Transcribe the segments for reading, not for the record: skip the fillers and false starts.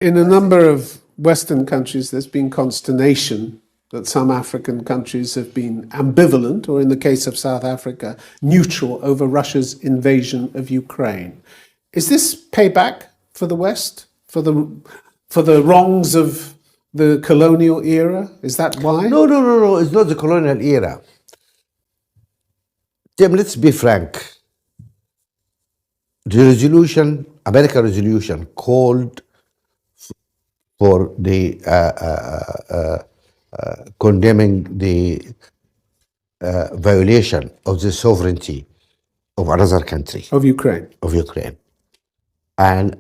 In a number of Western countries, there's been consternation that some African countries have been ambivalent, or in the case of South Africa, neutral over Russia's invasion of Ukraine. Is this payback for the West, for the wrongs of the colonial era? Is that why? No. It's not the colonial era. Tim, let's be frank. The resolution, American resolution, called for the condemning the violation of the sovereignty of another country. Of Ukraine. Of Ukraine. And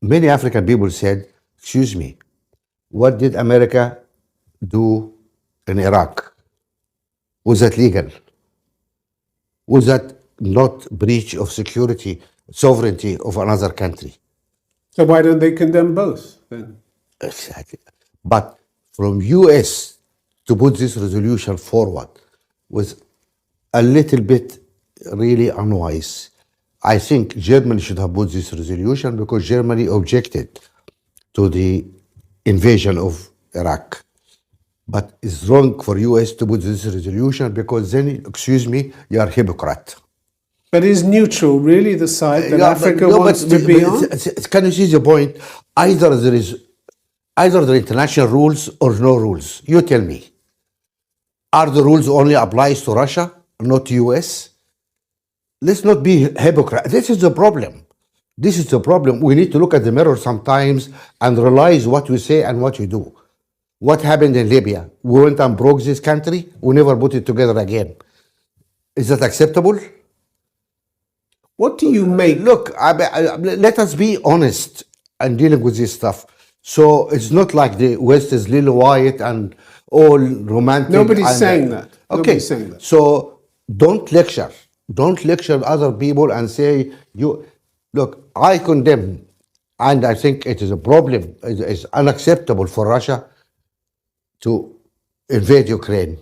many African people said, excuse me, what did America do in Iraq? Was that legal? Was that not breach of sovereignty of another country? So why don't they condemn both then? Exactly. But from US to put this resolution forward was a little bit really unwise. I think Germany should have put this resolution because Germany objected to the invasion of Iraq. But it's wrong for US to put this resolution because then, excuse me, you are hypocrite. But is neutral really the side that Africa wants to be on? Can you see the point? Either there are international rules or no rules. You tell me. Are the rules only applies to Russia, not to US? Let's not be hypocrite. This is the problem. This is the problem. We need to look at the mirror sometimes and realize what we say and what we do. What happened in Libya? We went and broke this country. We never put it together again. Is that acceptable? What do you make? Look, let us be honest in dealing with this stuff. So it's not like the West is little white and all romantic. Nobody's saying that. Okay. Nobody's saying that. So don't lecture. Don't lecture other people and say, look, I condemn, and I think it is a problem. It's unacceptable for Russia to invade Ukraine.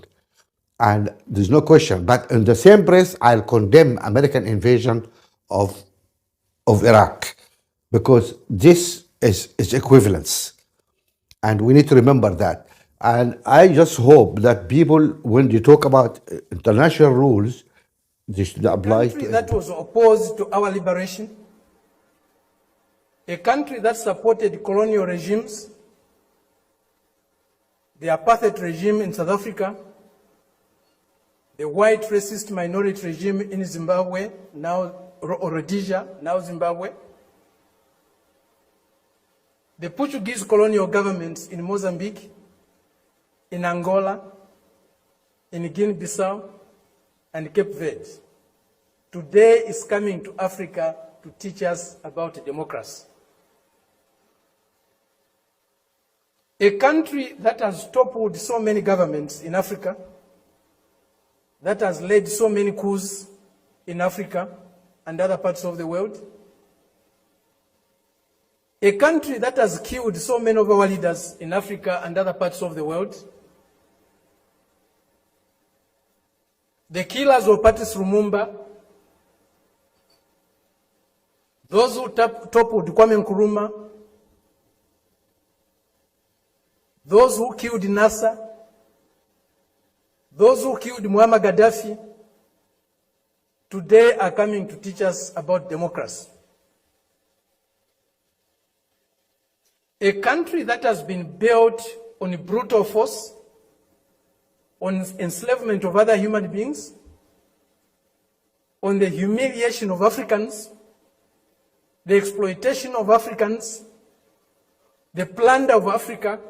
And there's no question. But in the same breath, I'll condemn American invasion of Iraq because this is equivalence. And we need to remember that. And I just hope that people, when they talk about international rules, they should apply to... that was opposed to our liberation, a country that supported colonial regimes, the apartheid regime in South Africa, the white racist minority regime in Zimbabwe, now Rhodesia, now Zimbabwe, the Portuguese colonial governments in Mozambique, in Angola, in Guinea-Bissau, and Cape Verde, today is coming to Africa to teach us about democracy. A country that has toppled so many governments in Africa, that has led so many coups in Africa and other parts of the world, a country that has killed so many of our leaders in Africa and other parts of the world, the killers of Patrice Lumumba, those who toppled Kwame Nkrumah, those who killed Nasser, those who killed Muammar Gaddafi, today are coming to teach us about democracy. A country that has been built on brutal force, on enslavement of other human beings, on the humiliation of Africans, the exploitation of Africans, the plunder of Africa,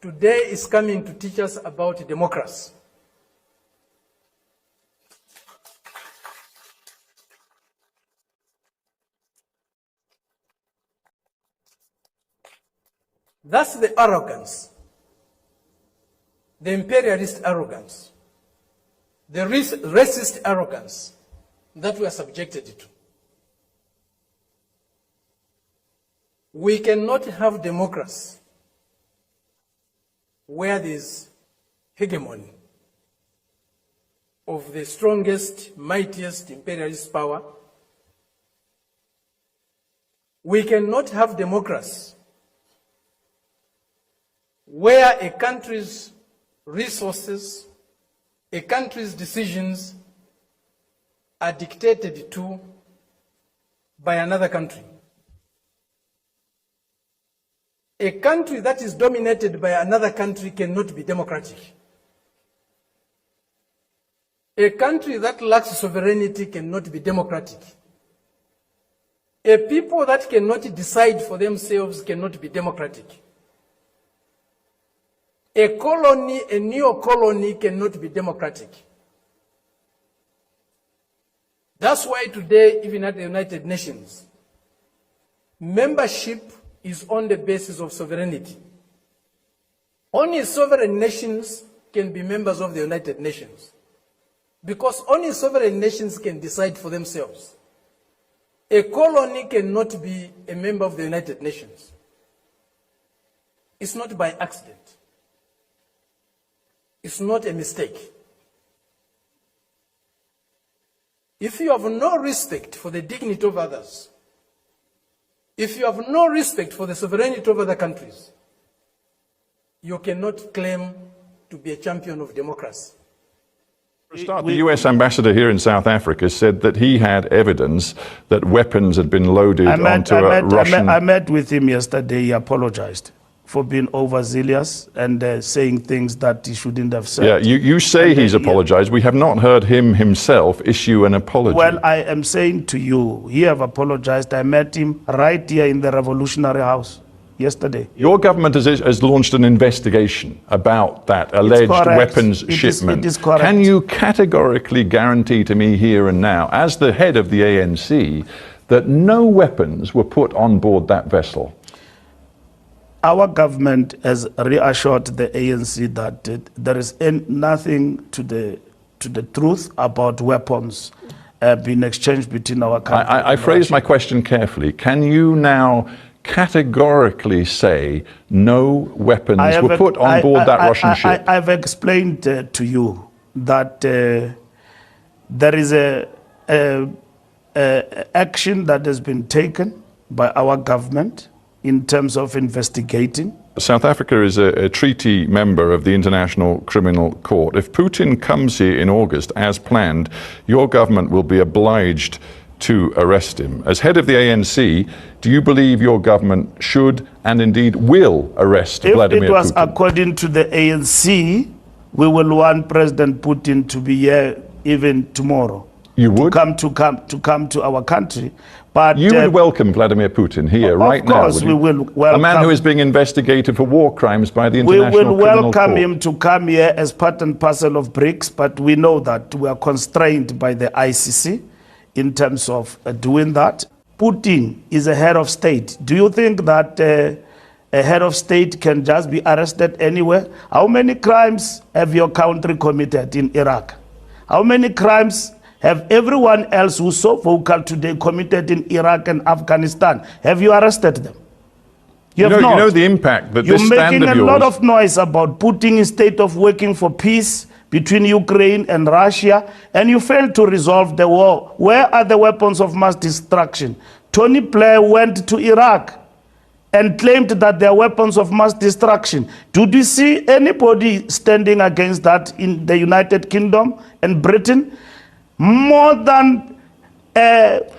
today is coming to teach us about democracy. That's the arrogance, the imperialist arrogance, the racist arrogance that we are subjected to. We cannot have democracy where there is hegemony of the strongest, mightiest imperialist power. We cannot have democracy where a country's resources, a country's decisions are dictated to by another country. A country that is dominated by another country cannot be democratic. A country that lacks sovereignty cannot be democratic. A people that cannot decide for themselves cannot be democratic. A colony, a neo-colony cannot be democratic. That's why today, even at the United Nations, membership is on the basis of sovereignty. Only sovereign nations can be members of the United Nations, because only sovereign nations can decide for themselves. A colony cannot be a member of the United Nations. It's not by accident. It's not a mistake. If you have no respect for the dignity of others, if you have no respect for the sovereignty of other countries, you cannot claim to be a champion of democracy. For a start, the US ambassador here in South Africa said that he had evidence that weapons had been loaded onto a Russian... I met with him yesterday. He apologized for being overzealous and saying things that he shouldn't have said. Yeah, you say he's apologized. We have not heard him himself issue an apology. Well, I am saying to you, he have apologized. I met him right here in the Revolutionary House yesterday. Your government has launched an investigation about that alleged weapons shipment. It is correct. Can you categorically guarantee to me here and now, as the head of the ANC, that no weapons were put on board that vessel? Our government has reassured the ANC that there is nothing to the truth about weapons being exchanged between our countries. I phrased my question carefully. Can you now categorically say no weapons were put on board that Russian ship? I've explained to you that there is a action that has been taken by our government in terms of investigating. South Africa is a treaty member of the International Criminal Court. If Putin comes here in August, as planned, your government will be obliged to arrest him. As head of the ANC, do you believe your government should and indeed will arrest Vladimir Putin? If it was according to the ANC, we will want President Putin to be here even tomorrow. You would? To come to our country. But you would welcome Vladimir Putin here right now? Of course we will welcome. A man who is being investigated for war crimes by the International Criminal Court. We will welcome him to come here as part and parcel of BRICS, but we know that we are constrained by the ICC in terms of doing that. Putin is a head of state. Do you think that a head of state can just be arrested anywhere? How many crimes have your country committed in Iraq? How many crimes have everyone else who's so vocal today committed in Iraq and Afghanistan? Have you arrested them? You have not. You know the impact that You're this stand of yours... You're making a lot of noise about Putin instead of working for peace between Ukraine and Russia, and you failed to resolve the war. Where are the weapons of mass destruction? Tony Blair went to Iraq and claimed that they are weapons of mass destruction. Did you see anybody standing against that in the United Kingdom and Britain? More than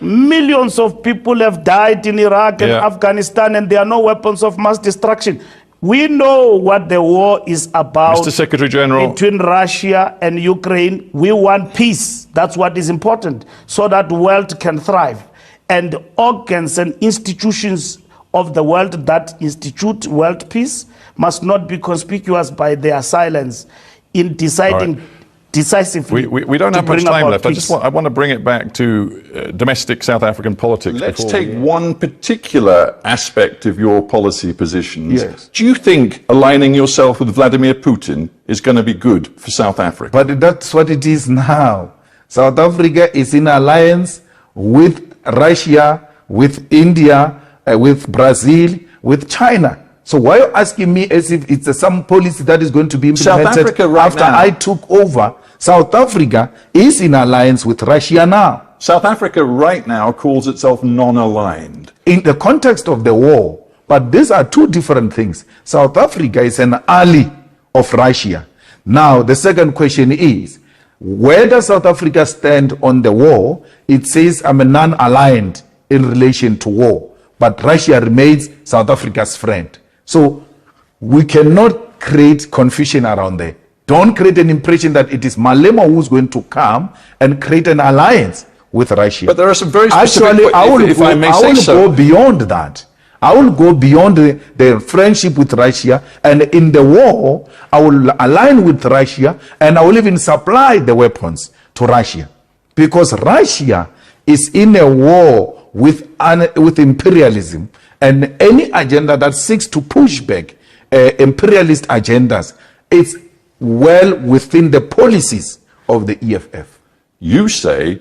millions of people have died in Iraq and Afghanistan, and there are no weapons of mass destruction. We know what the war is about. Mr. Secretary General, between Russia and Ukraine. We want peace. That's what is important, so that the world can thrive. And organs and institutions of the world that institute world peace must not be conspicuous by their silence in deciding decisively. We don't have much time left. I want to bring it back to domestic South African politics. Let's take one particular aspect of your policy positions. Yes. Do you think aligning yourself with Vladimir Putin is going to be good for South Africa? But that's what it is now. South Africa is in alliance with Russia, with India, with Brazil, with China. So why are you asking me as if it's some policy that is going to be implemented South Africa right after now, I took over? South Africa is in alliance with Russia now. South Africa right now calls itself non-aligned. In the context of the war, But these are two different things. South Africa is an ally of Russia. Now, the second question is, where does South Africa stand on the war? It says, I'm a non-aligned in relation to war, but Russia remains South Africa's friend. So we cannot create confusion around there. Don't create an impression that it is Malema who's going to come and create an alliance with Russia. But there are some very specific Actually, I will, if I may say so. go beyond that. I will go beyond the friendship with Russia, and in the war, I will align with Russia, and I will even supply the weapons to Russia. Because Russia is in a war with imperialism, and any agenda that seeks to push back imperialist agendas is well within the policies of the EFF. You say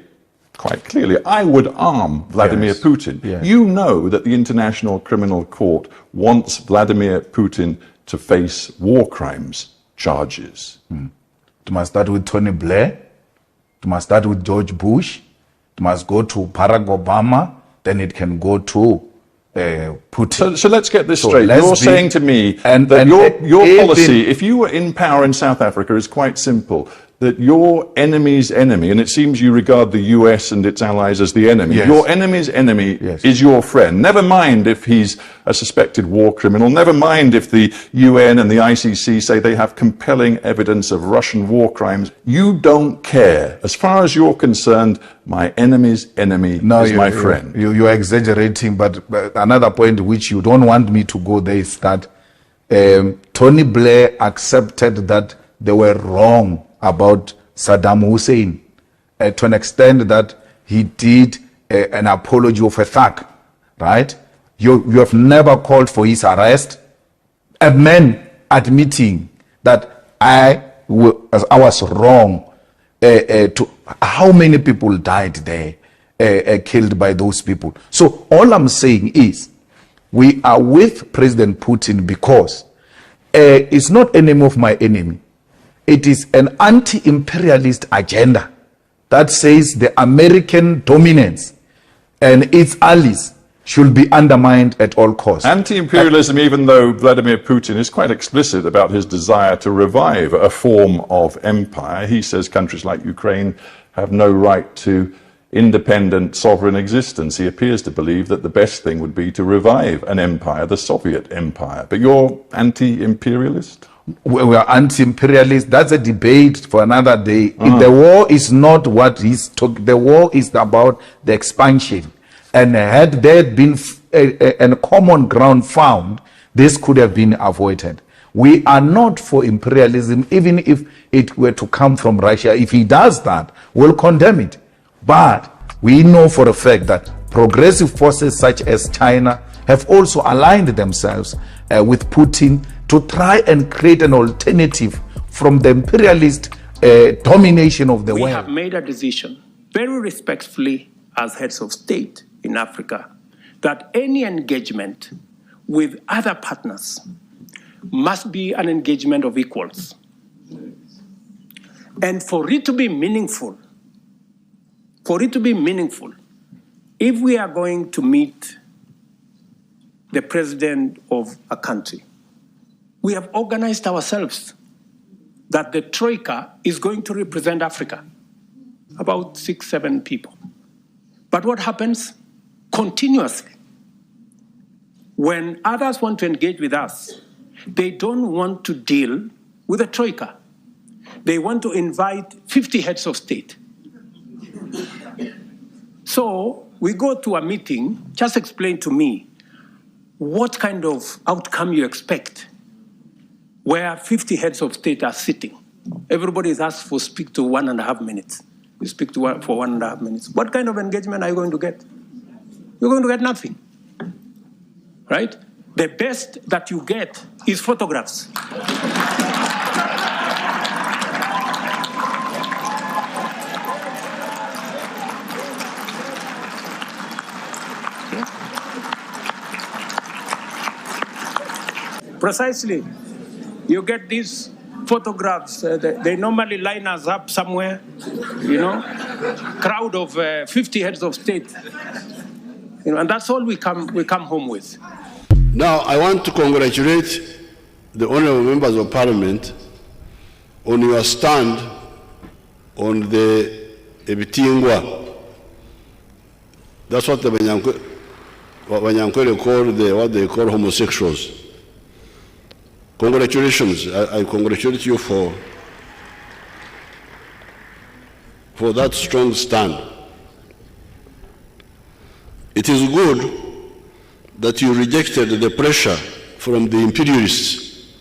quite clearly, I would arm Vladimir Yes. Putin. Yes. You know that the International Criminal Court wants Vladimir Putin to face war crimes charges. It must start with Tony Blair. It must start with George Bush. It must go to Barack Obama. Then it can go to Putin. So let's get this So straight. let's You're be- saying to me and that your even- policy, if you were in power in South Africa, is quite simple. That your enemy's enemy, and it seems you regard the US and its allies as the enemy, Yes. your enemy's enemy Yes. is your friend. Never mind if he's a suspected war criminal. Never mind if the UN and the ICC say they have compelling evidence of Russian war crimes. You don't care. As far as you're concerned, my enemy's enemy is my friend. You're exaggerating, but another point which you don't want me to go there is that Tony Blair accepted that they were wrong about Saddam Hussein to an extent that he did an apology of a thug, right? You have never called for his arrest. A man admitting that I was wrong. To how many people died there, killed by those people? So all I'm saying is, we are with President Putin because it's not enemy of my enemy. It is an anti-imperialist agenda that says the American dominance and its allies should be undermined at all costs. Anti-imperialism, even though Vladimir Putin is quite explicit about his desire to revive a form of empire. He says countries like Ukraine have no right to independent sovereign existence. He appears to believe that the best thing would be to revive an empire, the Soviet empire. But you're anti-imperialist? We are anti-imperialist. That's a debate for another day. The war is not what he's talking. The war is about the expansion. And had there been a common ground found, this could have been avoided. We are not for imperialism, even if it were to come from Russia. If he does that, we'll condemn it. But we know for a fact that progressive forces such as China have also aligned themselves with Putin to try and create an alternative from the imperialist domination of the We world. have made a decision, very respectfully, as heads of state in Africa, that any engagement with other partners must be an engagement of equals. And for it to be meaningful, if we are going to meet the president of a country, we have organized ourselves that the Troika is going to represent Africa, about 6, 7 people. But what happens continuously? When others want to engage with us, they don't want to deal with the Troika. They want to invite 50 heads of state. So we go to a meeting, just explain to me what kind of outcome you expect where 50 heads of state are sitting. Everybody is asked for speak to 1.5 minutes. You speak to for 1.5 minutes. What kind of engagement are you going to get? You're going to get nothing, right? The best that you get is photographs. Precisely. You get these photographs, they normally line us up somewhere, crowd of 50 heads of state, and that's all we come home with. Now, I want to congratulate the honorable members of parliament on your stand on the Ebitingwa. That's what the Banyankwele call what they call homosexuals. Congratulations. I congratulate you for that strong stand. It is good that you rejected the pressure from the imperialists.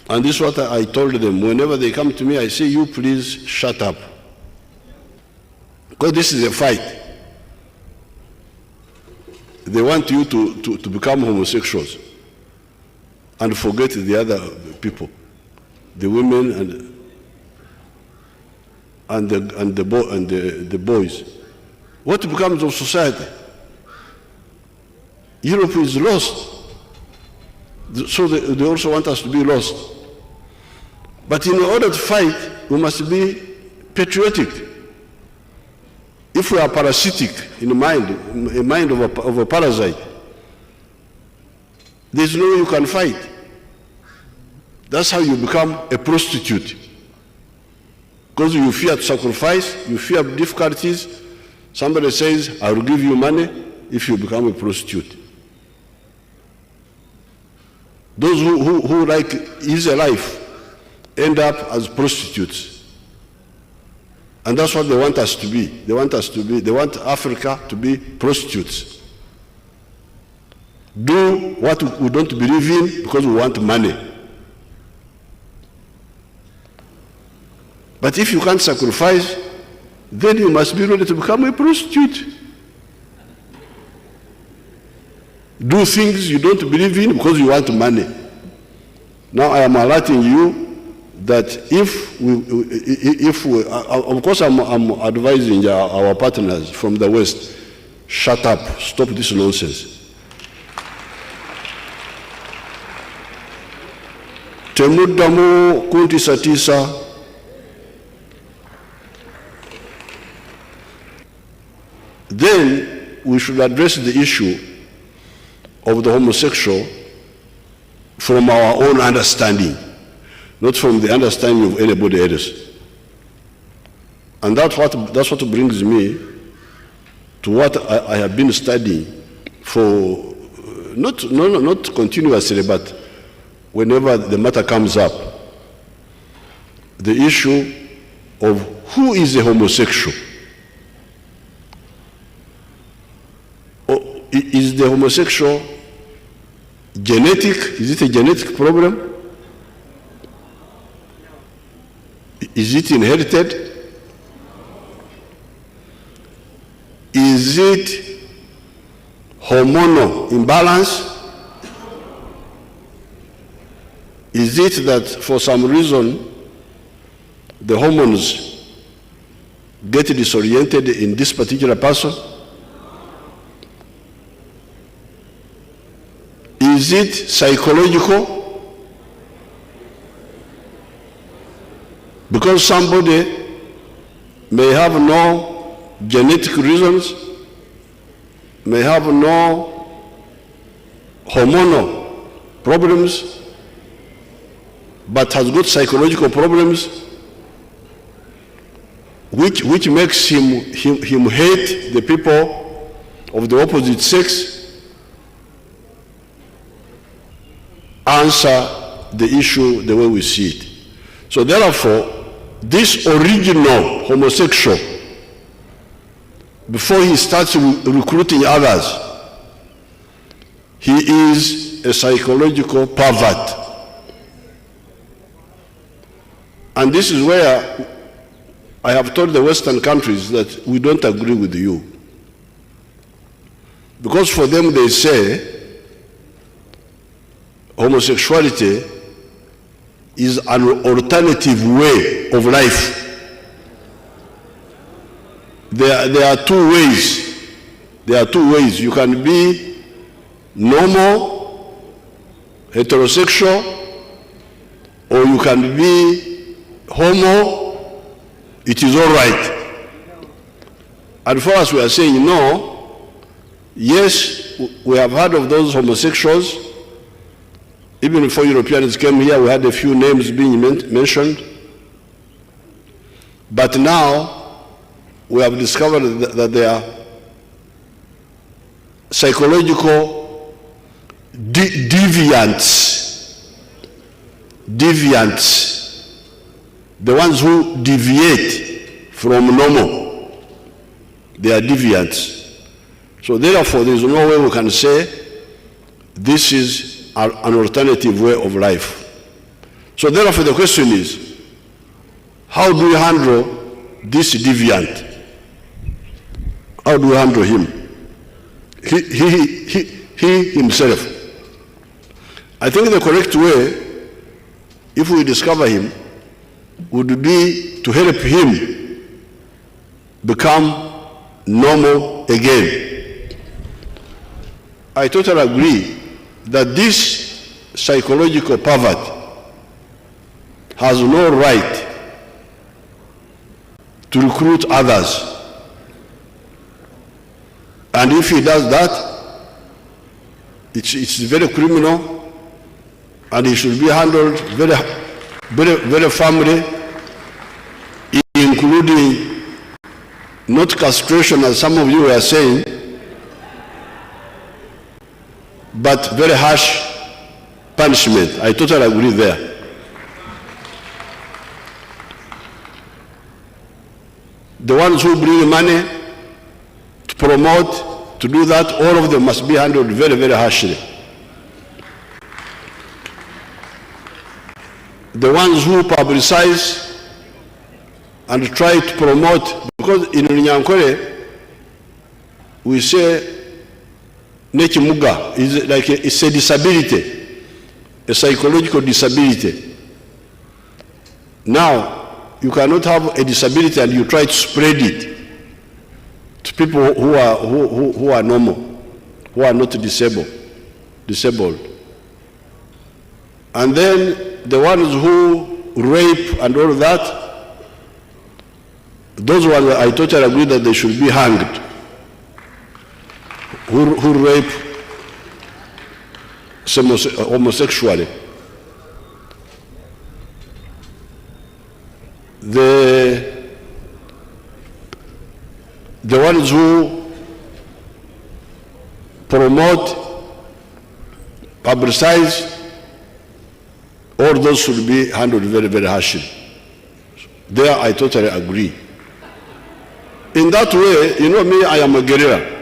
And this is what I told them. Whenever they come to me, I say, you please shut up. Because this is a fight. They want you to become homosexuals and forget the other people, the women and the boys. What becomes of society? Europe is lost. So they also want us to be lost. But in order to fight, we must be patriotic. If we are parasitic in mind, a mind of a parasite, there's no way you can fight. That's how you become a prostitute. Because you fear to sacrifice, you fear difficulties. Somebody says, I will give you money if you become a prostitute. Those who like easy life end up as prostitutes. And that's what they want us to be. They want Africa to be prostitutes. Do what we don't believe in because we want money. But if you can't sacrifice, then you must be ready to become a prostitute. Do things you don't believe in because you want money. Now I am alerting you that if we, of course I'm advising our partners from the West, shut up, stop this nonsense. Temuddamu kuntisatiisa then we should address the issue of the homosexual from our own understanding, not from the understanding of anybody else. And that's what brings me to what I have been studying for, not continuously, but whenever the matter comes up, the issue of who is a homosexual. Is the homosexual genetic? Is it a genetic problem? Is it inherited? Is it hormonal imbalance? Is it that for some reason the hormones get disoriented in this particular person? Is it psychological? Because somebody may have no genetic reasons, may have no hormonal problems, but has got psychological problems, which makes him hate the people of the opposite sex. Answer the issue the way we see it. So therefore, this original homosexual, before he starts recruiting others, he is a psychological pervert. And this is where I have told the Western countries that we don't agree with you. Because for them they say homosexuality is an alternative way of life. There are two ways. There are two ways. You can be normal, heterosexual, or you can be homo. It is all right. And for us, we are saying no. Yes, we have heard of those homosexuals. Even before Europeans came here, we had a few names being mentioned. But now, we have discovered that they are psychological deviants. The ones who deviate from normal, they are deviants. So therefore, there is no way we can say this is an alternative way of life. So therefore, the question is, how do we handle this deviant? How do we handle him? He himself. I think the correct way, if we discover him, would be to help him become normal again. I totally agree that this psychological pervert has no right to recruit others. And if he does that, it's very criminal, and he should be handled very firmly, including not castration, as some of you were saying, but very harsh punishment. I totally agree there. The ones who bring money to promote, to do that, all of them must be handled very, very harshly. The ones who publicize and try to promote, because in Nyankore, we say Nechimuga is like it's a disability, a psychological disability. Now, you cannot have a disability and you try to spread it to people who are normal, who are not disabled. And then the ones who rape and all that, those ones I totally agree that they should be hanged. Who rape homosexually. The ones who promote, publicize, all those should be handled very, very harshly. There I totally agree. In that way, you know me, I am a guerrilla.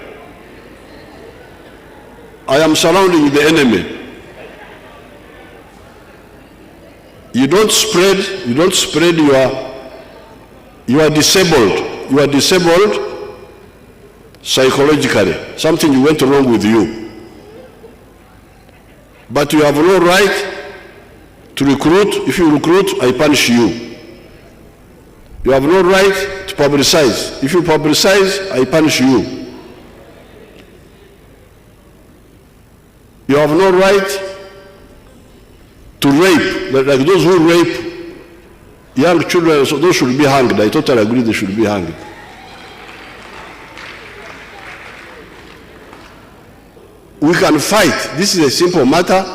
I am surrounding the enemy. You don't spread you are disabled. You are disabled psychologically. Something went wrong with you. But you have no right to recruit. If you recruit, I punish you. You have no right to publicize. If you publicize, I punish you. You have no right to rape, like those who rape young children, so those should be hanged. I totally agree they should be hanged. We can fight. This is a simple matter.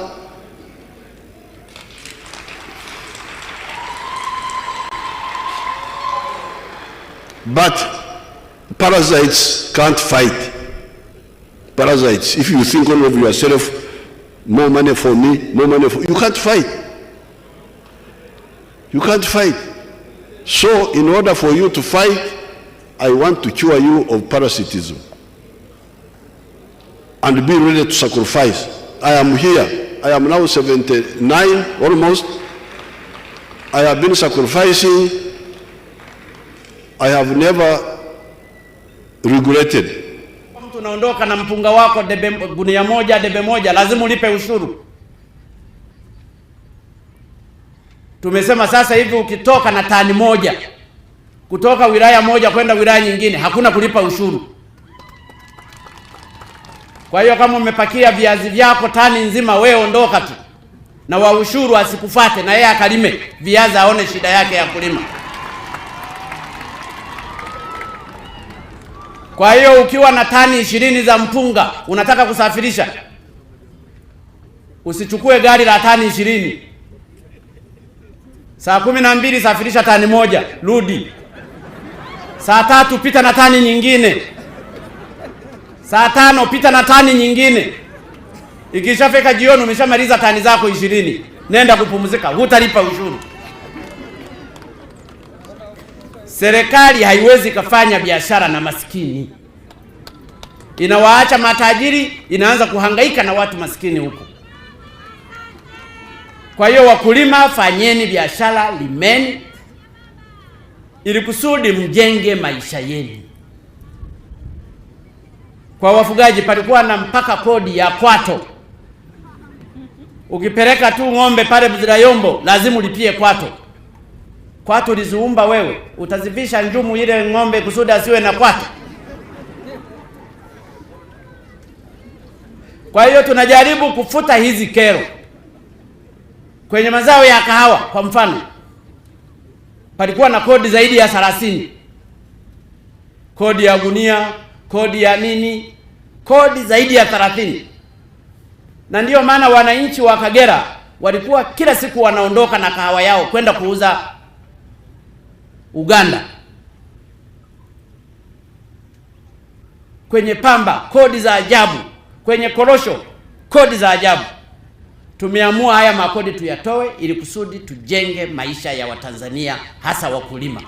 But parasites can't fight. Parasites, if you think only of yourself, more money for me, more money for you, can't fight. You can't fight. So in order for you to fight, I want to cure you of parasitism and be ready to sacrifice. I am here. I am now 79 almost. I have been sacrificing. I have never regretted. Unaondoka na mpunga wako gunia moja, debe moja, lazima ulipe ushuru. Tumesema sasa hivi ukitoka na tani moja kutoka wilaya moja kwenda wilaya nyingine, hakuna kulipa ushuru. Kwa hiyo kama umepakia viazi vyako tani nzima, wewe ondoka tu, na wa ushuru asikufate, na yeye akalime viazi, aone shida yake ya kulima. Kwa hiyo ukiwa na tani 20 za mpunga unataka kusafirisha, usichukue gari la tani 20. Saa 12 safirisha tani 1, rudi. Saa 3 pita na tani nyingine. Saa 5 pita na tani nyingine. Ikishafika jioni umeshamaliza tani zako 20. Nenda kupumzika, hutalipa ushuru. Serikali haiwezi kufanya biashara na maskini. Inawaacha matajiri, inaanza kuhangaika na watu maskini huko. Kwa hiyo wakulima, fanyeni biashara, limeni ili kusudi mjenge maisha yenu. Kwa wafugaji palikuwa na mpaka kodi ya kwato. Ukipeleka tu ng'ombe pale Buzirayombo lazima ulipie kwato. Kwato liziumba wewe, utazivisha njumu ile ng'ombe kusudi asiwe na kwato. Kwa hiyo tunajaribu kufuta hizi kero. Kwenye mazao ya kahawa kwa mfano, palikuwa na kodi zaidi ya 30. Kodi ya gunia, kodi ya nini, kodi zaidi ya 30. Na ndiyo maana wananchi wa Kagera walikuwa kila siku wanaondoka na kahawa yao kwenda kuuza Uganda. Kwenye pamba kodi za ajabu, kwenye korosho kodi za ajabu. Tumeamua haya makodi tuyatoe ili kusudi tujenge maisha ya Watanzania, hasa wakulima.